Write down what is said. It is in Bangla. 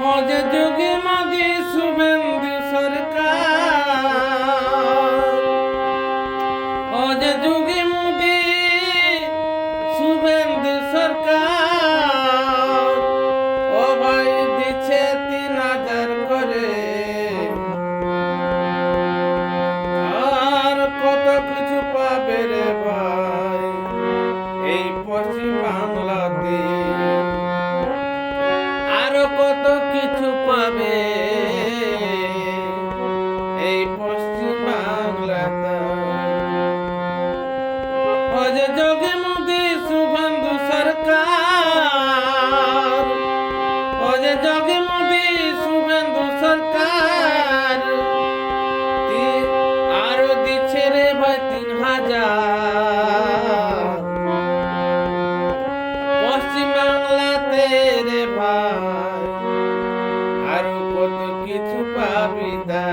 ও যে যোগী মোদি শুভেন্দু সরকার, ও যে যোগী মোদি শুভেন্দু সরকার, ও ভাই দিচ্ছে ৩,০০০ করে, আর কত কিছু পাবে রে ভাই এই পশ্চিম বাংলাতে, আরো কত কিছু পাবে এই পশ্চিম বাংলাতে। ও যে যোগী মোদি শুভেন্দু সরকার, ও যে যোগী মোদি শুভেন্দু সরকার, আরো দিচ্ছে রে ভাই ৩,০০০ পশ্চিম বাংলাতে রে ভাই, আরো কত কিছু পাবি দা।